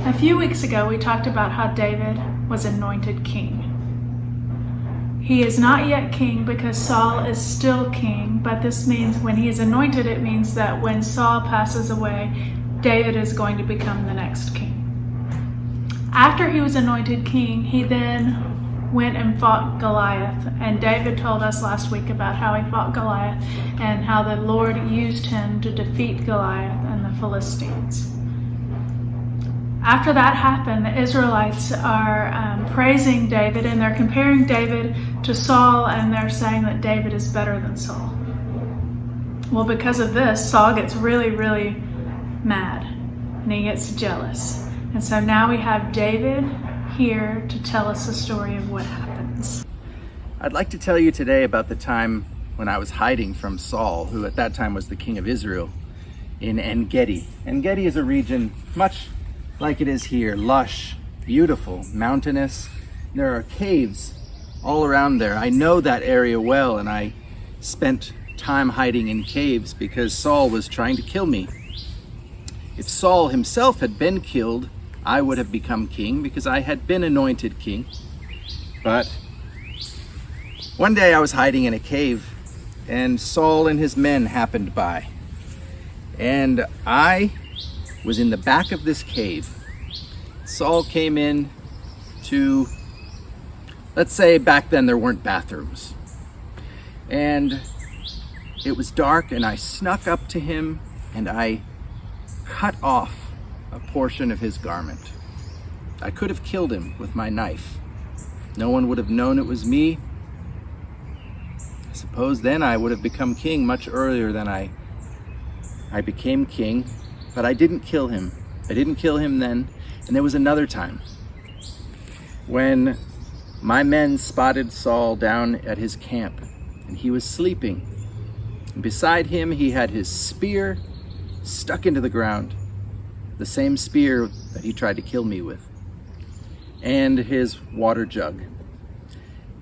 A few weeks ago, we talked about how David was anointed king. He is not yet king because Saul is still king, but this means when he is anointed, it means that when Saul passes away, David is going to become the next king. After he was anointed king, he then went and fought Goliath. And David told us last week about how he fought Goliath and how the Lord used him to defeat Goliath and the Philistines. After that happened, the Israelites are praising David, and they're comparing David to Saul, and they're saying that David is better than Saul. Well, because of this, Saul gets really, really mad, and he gets jealous. And so now we have David here to tell us the story of what happens. I'd like to tell you today about the time when I was hiding from Saul, who at that time was the king of Israel, in En-Gedi. En-Gedi is a region much like it is here, lush, beautiful, mountainous. There are caves all around there. I know that area well, and I spent time hiding in caves because Saul was trying to kill me. If Saul himself had been killed, I would have become king because I had been anointed king. But one day I was hiding in a cave, and Saul and his men happened by. And I was in the back of this cave. Saul came in to, let's say back then there weren't bathrooms. And it was dark, and I snuck up to him and I cut off a portion of his garment. I could have killed him with my knife. No one would have known it was me. I suppose then I would have become king much earlier than I became king, but I didn't kill him. I didn't kill him then. And there was another time when my men spotted Saul down at his camp, and he was sleeping. And beside him, he had his spear stuck into the ground, the same spear that he tried to kill me with, and his water jug.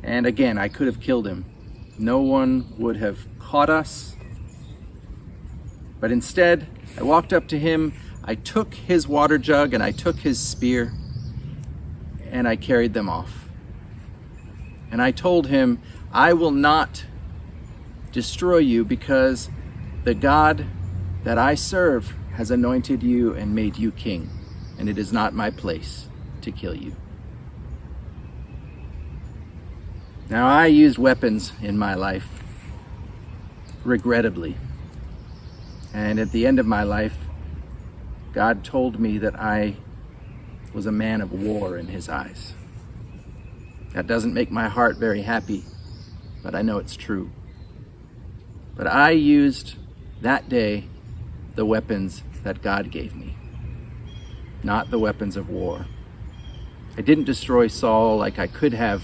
And again, I could have killed him. No one would have caught us. But instead, I walked up to him, I took his water jug and I took his spear, and I carried them off. And I told him, I will not destroy you because the God that I serve has anointed you and made you king, and it is not my place to kill you. Now, I used weapons in my life, regrettably. And at the end of my life, God told me that I was a man of war in his eyes. That doesn't make my heart very happy, but I know it's true. But I used that day the weapons that God gave me, not the weapons of war. I didn't destroy Saul like I could have,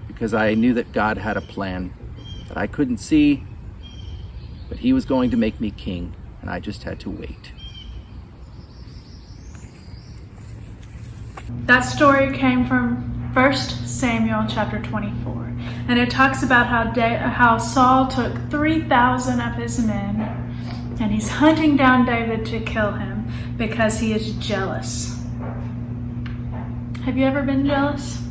because I knew that God had a plan that I couldn't see, but he was going to make me king, and I just had to wait. That story came from 1 Samuel chapter 24, and it talks about how Saul took 3,000 of his men, and he's hunting down David to kill him because he is jealous. Have you ever been jealous?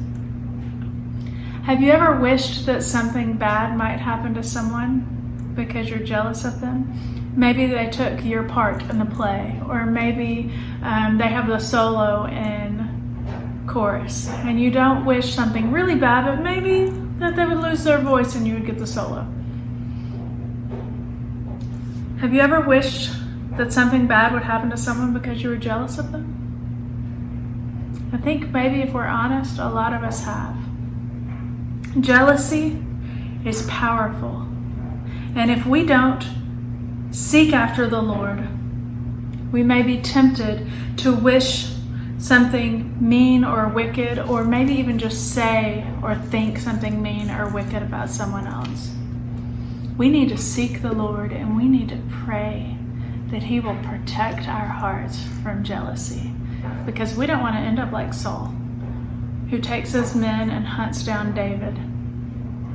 Have you ever wished that something bad might happen to someone because you're jealous of them? Maybe they took your part in the play, or maybe they have the solo in chorus, and you don't wish something really bad, but maybe that they would lose their voice and you would get the solo. Have you ever wished that something bad would happen to someone because you were jealous of them? I think maybe if we're honest, a lot of us have. Jealousy is powerful, and if we don't seek after the Lord, we may be tempted to wish something mean or wicked, or maybe even just say or think something mean or wicked about someone else. We need to seek the Lord, and we need to pray that he will protect our hearts from jealousy, because we don't want to end up like Saul, who takes his men and hunts down David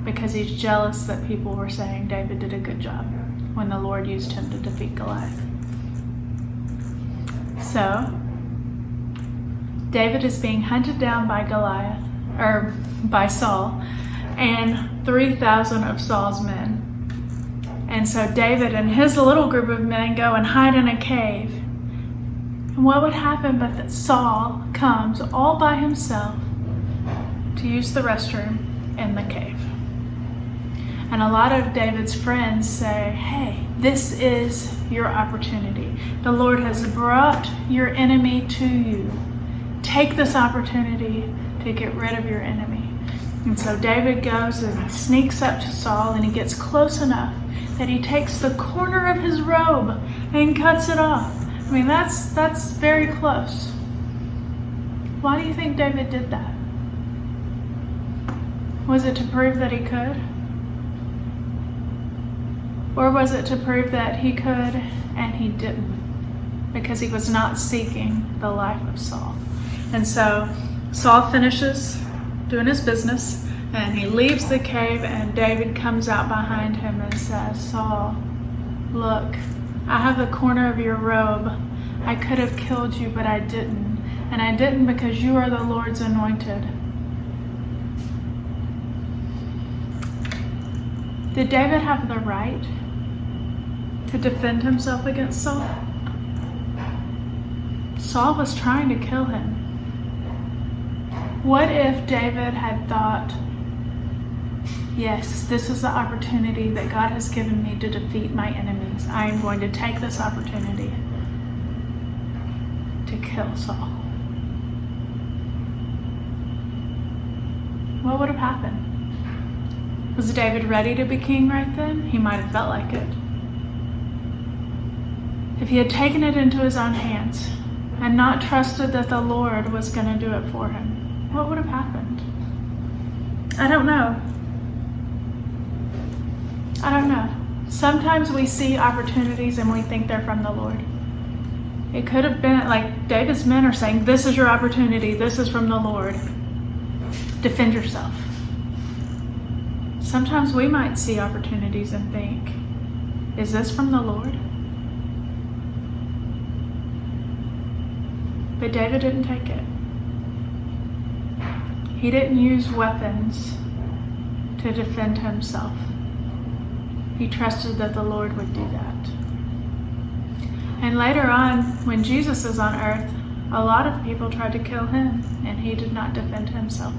because he's jealous that people were saying David did a good job when the Lord used him to defeat Goliath. So, David is being hunted down by by Saul and 3,000 of Saul's men. And so David and his little group of men go and hide in a cave. And what would happen but that Saul comes all by himself to use the restroom in the cave. And a lot of David's friends say, hey, this is your opportunity. The Lord has brought your enemy to you. Take this opportunity to get rid of your enemy. And so David goes and he sneaks up to Saul and he gets close enough that he takes the corner of his robe and cuts it off. I mean, that's very close. Why do you think David did that? Was it to prove that he could? Or was it to prove that he could and he didn't? Because he was not seeking the life of Saul. And so Saul finishes doing his business and he leaves the cave, and David comes out behind him and says, Saul, look, I have the corner of your robe. I could have killed you, but I didn't. And I didn't because you are the Lord's anointed. Did David have the right to defend himself against Saul? Saul was trying to kill him. What if David had thought, yes, this is the opportunity that God has given me to defeat my enemies. I am going to take this opportunity to kill Saul. What would have happened? Was David ready to be king right then? He might have felt like it. If he had taken it into his own hands and not trusted that the Lord was going to do it for him, what would have happened? I don't know. Sometimes we see opportunities and we think they're from the Lord. It could have been like David's men are saying, this is your opportunity. This is from the Lord. Defend yourself. Sometimes we might see opportunities and think, is this from the Lord? But David didn't take it. He didn't use weapons to defend himself. He trusted that the Lord would do that. And later on, when Jesus is on earth, a lot of people tried to kill him, and he did not defend himself.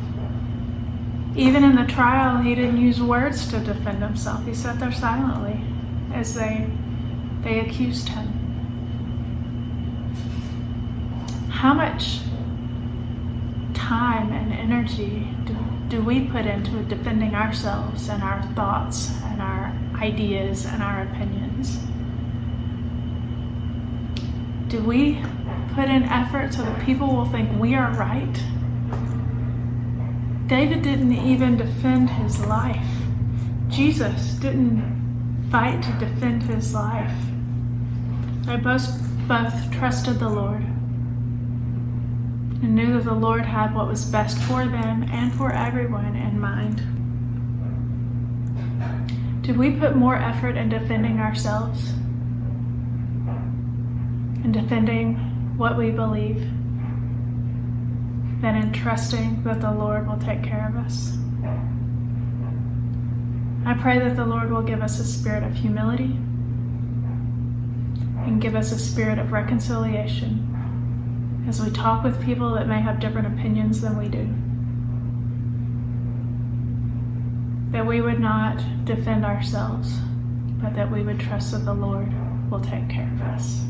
Even in the trial, he didn't use words to defend himself. He sat there silently as they accused him. How much time and energy do we put into defending ourselves and our thoughts and our ideas and our opinions? Do we put in effort so that people will think we are right? David didn't even defend his life. Jesus didn't fight to defend his life. They both trusted the Lord and knew that the Lord had what was best for them and for everyone in mind. Did we put more effort in defending ourselves and defending what we believe than in trusting that the Lord will take care of us? I pray that the Lord will give us a spirit of humility and give us a spirit of reconciliation as we talk with people that may have different opinions than we do. That we would not defend ourselves, but that we would trust that the Lord will take care of us.